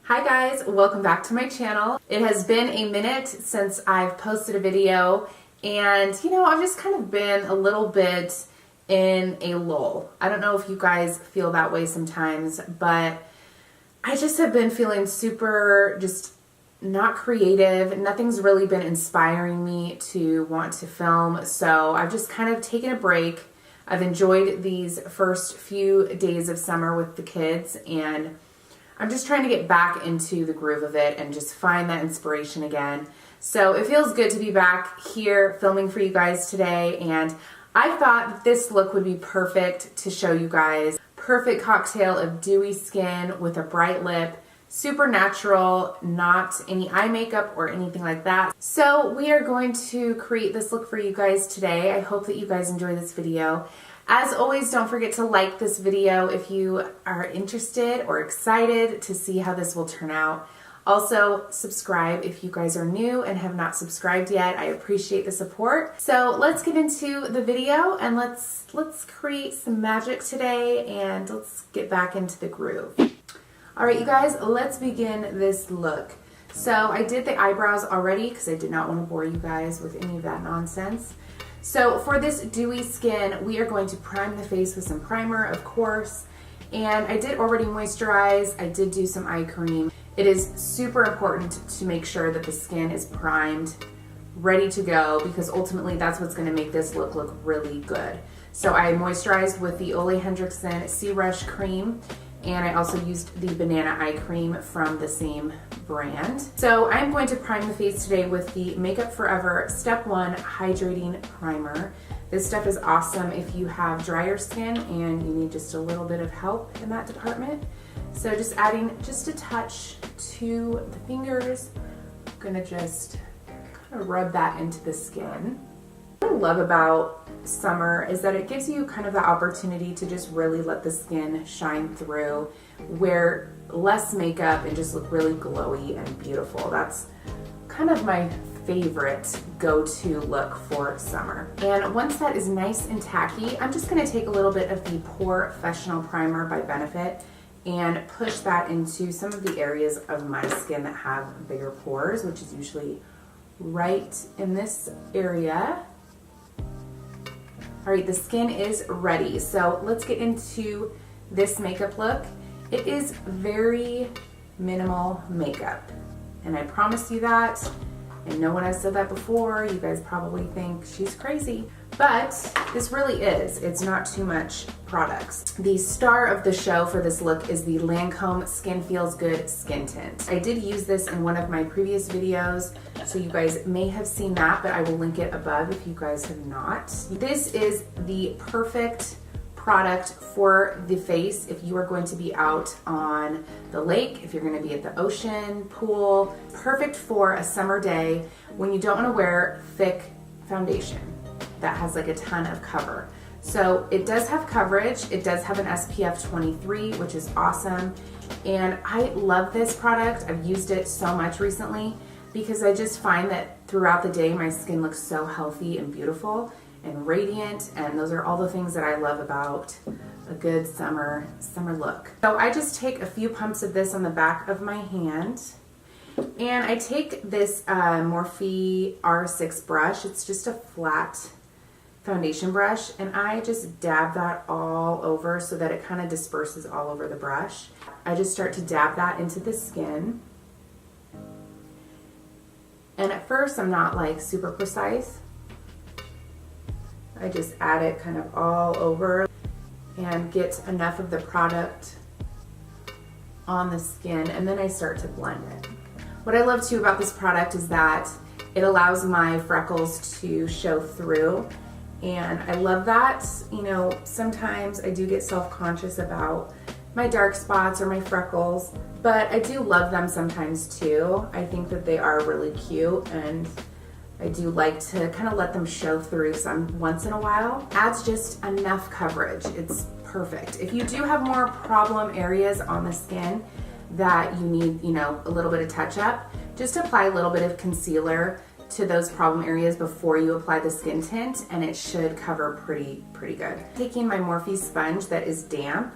Hi guys, welcome back to my channel. It has been a minute since I've posted a video and I've just kind of been a little bit in a lull. I don't know if you guys feel that way sometimes, but I just have been feeling super just not creative. Nothing's really been inspiring me to want to film, so I've just kind of taken a break. I've enjoyed these first few days of summer with the kids, and I'm just trying to get back into the groove of it and just find that inspiration again. So it feels good to be back here filming for you guys today, and I thought that this look would be perfect to show you guys. Perfect cocktail of dewy skin with a bright lip, super natural, not any eye makeup or anything like that. So we are going to create this look for you guys today. I hope that you guys enjoy this video. As always, don't forget to like this video if you are interested or excited to see how this will turn out. Also, subscribe if you guys are new and have not subscribed yet. I appreciate the support. So let's get into the video and let's create some magic today and let's get back into the groove. All right, you guys, let's begin this look. So I did the eyebrows already because I did not want to bore you guys with any of that nonsense. So for this dewy skin, we are going to prime the face with some primer, of course. And I did already moisturize. I did do some eye cream. It is super important to make sure that the skin is primed, ready to go, because ultimately that's what's going to make this look really good. So I moisturized with the Ole Henriksen Sea Rush cream, and I also used the banana eye cream from the same brand. So I'm going to prime the face today with the Makeup Forever Step 1 Hydrating Primer. This stuff is awesome if you have drier skin and you need just a little bit of help in that department. So just adding just a touch to the fingers. I'm gonna just kind of rub that into the skin. What I love about summer is that it gives you kind of the opportunity to just really let the skin shine through, wear less makeup and just look really glowy and beautiful. That's kind of my favorite go-to look for summer. And once that is nice and tacky, I'm just going to take a little bit of the Professional Primer by Benefit and push that into some of the areas of my skin that have bigger pores, which is usually right in this area. All right, the skin is ready. So let's get into this makeup look. It is very minimal makeup, and I promise you that. I know when I've said that before, you guys probably think she's crazy, but this really is. It's not too much products. The star of the show for this look is the Lancome Skin Feels Good Skin Tint. I did use this in one of my previous videos, so you guys may have seen that, but I will link it above if you guys have not. This is the perfect product for the face if you are going to be out on the lake, if you're going to be at the ocean, pool. Perfect for a summer day when you don't want to wear thick foundation that has like a ton of cover. So it does have coverage. It does have an SPF 23, which is awesome. And I love this product. I've used it so much recently because I just find that throughout the day my skin looks so healthy and beautiful and radiant, and those are all the things that I love about a good summer look. So I just take a few pumps of this on the back of my hand, and I take this Morphe R6 brush. It's just a flat foundation brush, and I just dab that all over so that it kind of disperses all over the brush. I just start to dab that into the skin, and at first I'm not like super precise. I just add it kind of all over and get enough of the product on the skin, and then I start to blend it. What I love too about this product is that it allows my freckles to show through, and I love that. You know, sometimes I do get self-conscious about my dark spots or my freckles, but I do love them sometimes too. I think that they are really cute, and I do like to kind of let them show through once in a while. Adds just enough coverage. It's perfect. If you do have more problem areas on the skin that you need, a little bit of touch up, just apply a little bit of concealer to those problem areas before you apply the skin tint, and it should cover pretty good. Taking my Morphe sponge that is damp,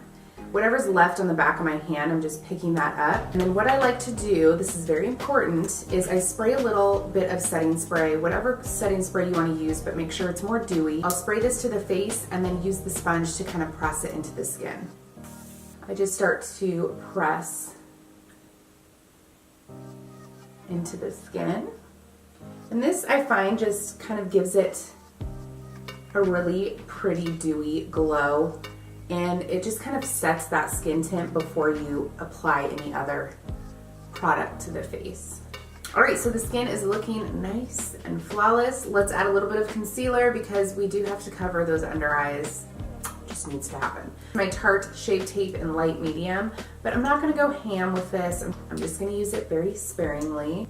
whatever's left on the back of my hand, I'm just picking that up. And then what I like to do, this is very important, is I spray a little bit of setting spray, whatever setting spray you want to use, but make sure it's more dewy. I'll spray this to the face and then use the sponge to kind of press it into the skin. I just start to press into the skin. And this, I find, just kind of gives it a really pretty dewy glow, and it just kind of sets that skin tint before you apply any other product to the face. All right, so the skin is looking nice and flawless. Let's add a little bit of concealer because we do have to cover those under eyes. Just needs to happen. My Tarte Shape Tape in light medium, but I'm not gonna go ham with this. I'm just gonna use it very sparingly.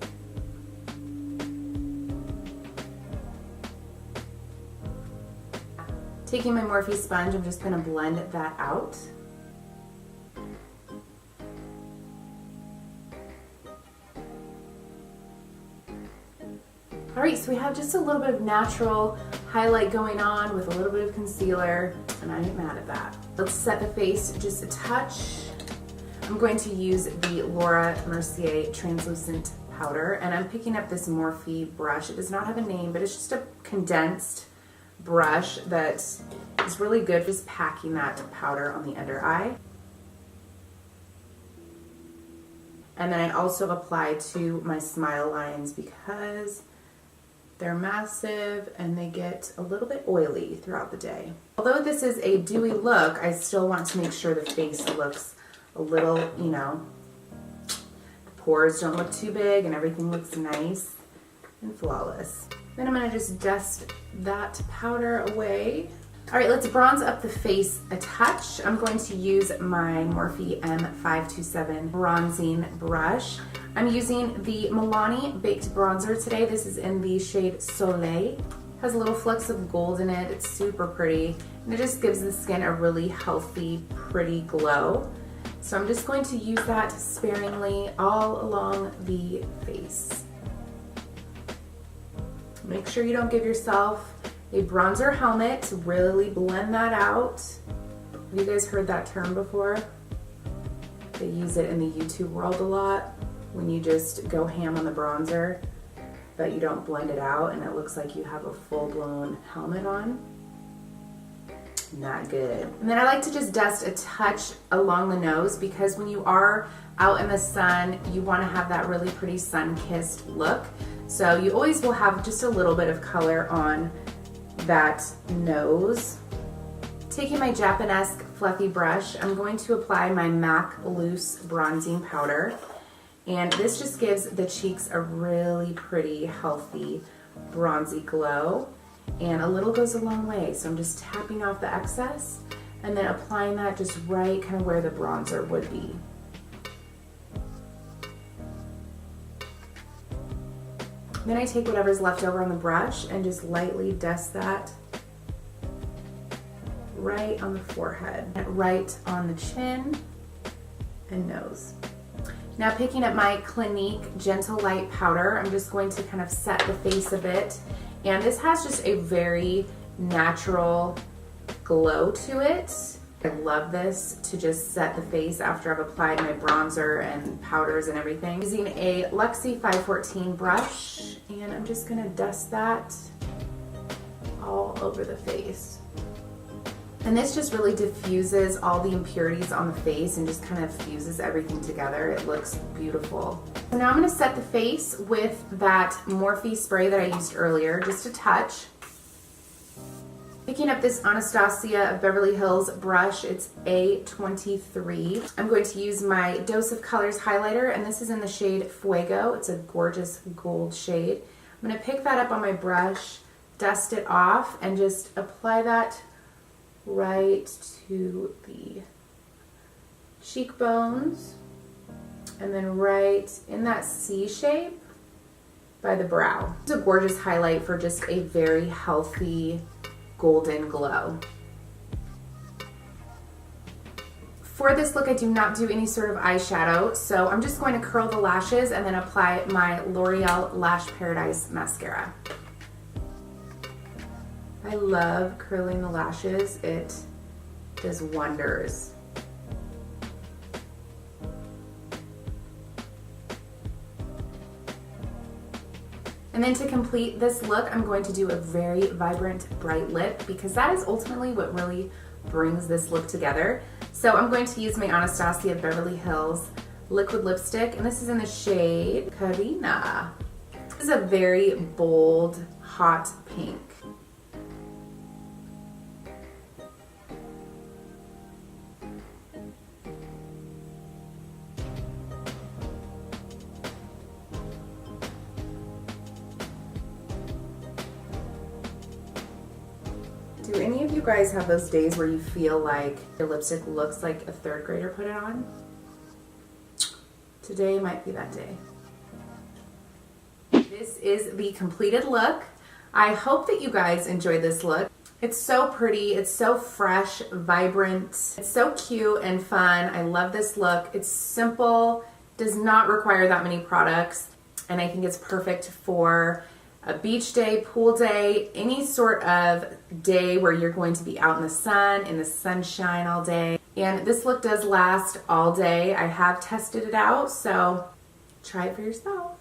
Taking my Morphe sponge, I'm just gonna blend that out. All right, so we have just a little bit of natural highlight going on with a little bit of concealer, and I ain't mad at that. Let's set the face just a touch. I'm going to use the Mercier translucent powder, and I'm picking up this Morphe brush. It does not have a name, but it's just a condensed brush that is really good just packing that powder on the under eye. And then I also apply to my smile lines because they're massive and they get a little bit oily throughout the day. Although this is a dewy look, I still want to make sure the face looks a little, you know, the pores don't look too big and everything looks nice and flawless. Then I'm gonna just dust that powder away. All right, let's bronze up the face a touch. I'm going to use my Morphe M527 bronzing brush. I'm using the Milani Baked Bronzer today. This is in the shade Soleil. It has a little flecks of gold in it. It's super pretty. And it just gives the skin a really healthy, pretty glow. So I'm just going to use that sparingly all along the face. Make sure you don't give yourself a bronzer helmet to really blend that out. Have you guys heard that term before? They use it in the YouTube world a lot when you just go ham on the bronzer, but you don't blend it out and it looks like you have a full-blown helmet on. Not good. And then I like to just dust a touch along the nose because when you are out in the sun, you want to have that really pretty sun-kissed look. So you always will have just a little bit of color on that nose. Taking my Japanesque fluffy brush, I'm going to apply my MAC Loose Bronzing Powder. And this just gives the cheeks a really pretty, healthy, bronzy glow. And a little goes a long way. So I'm just tapping off the excess and then applying that just right kind of where the bronzer would be. Then I take whatever's left over on the brush and just lightly dust that right on the forehead, right on the chin and nose. Now picking up my Clinique Gentle Light Powder, I'm just going to kind of set the face a bit. And this has just a very natural glow to it. I love this to just set the face after I've applied my bronzer and powders and everything. Using a Luxie 514 brush, and I'm just gonna dust that all over the face. And this just really diffuses all the impurities on the face and just kind of fuses everything together. It looks beautiful. So now I'm gonna set the face with that Morphe spray that I used earlier, just a touch. Picking up this Anastasia of Beverly Hills brush, it's A23. I'm going to use my Dose of Colors highlighter, and this is in the shade Fuego. It's a gorgeous gold shade. I'm gonna pick that up on my brush, dust it off, and just apply that right to the cheekbones, and then right in that C shape by the brow. It's a gorgeous highlight for just a very healthy, golden glow. For this look, I do not do any sort of eyeshadow, so I'm just going to curl the lashes and then apply my L'Oreal Lash Paradise Mascara. I love curling the lashes. It does wonders And then to complete this look, I'm going to do a very vibrant, bright lip because that is ultimately what really brings this look together. So I'm going to use my Anastasia of Beverly Hills liquid lipstick, and this is in the shade Carina. This is a very bold, hot pink. Do any of you guys have those days where you feel like your lipstick looks like a third grader put it on? Today might be that day. This is the completed look. I hope that you guys enjoyed this look. It's so pretty, it's so fresh, vibrant, it's so cute and fun. I love this look. It's simple, does not require that many products, and I think it's perfect for a beach day, pool day, any sort of day where you're going to be out in the sun, in the sunshine all day. And this look does last all day. I have tested it out, so try it for yourself.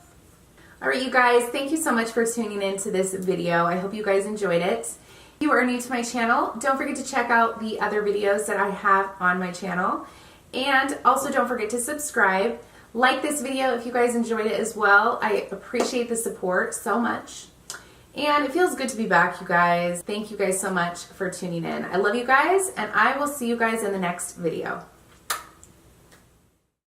All right, you guys, thank you so much for tuning in to this video. I hope you guys enjoyed it. If you are new to my channel, don't forget to check out the other videos that I have on my channel. And also don't forget to subscribe. Like this video if you guys enjoyed it as well. I appreciate the support so much. And it feels good to be back, you guys. Thank you guys so much for tuning in. I love you guys, and I will see you guys in the next video.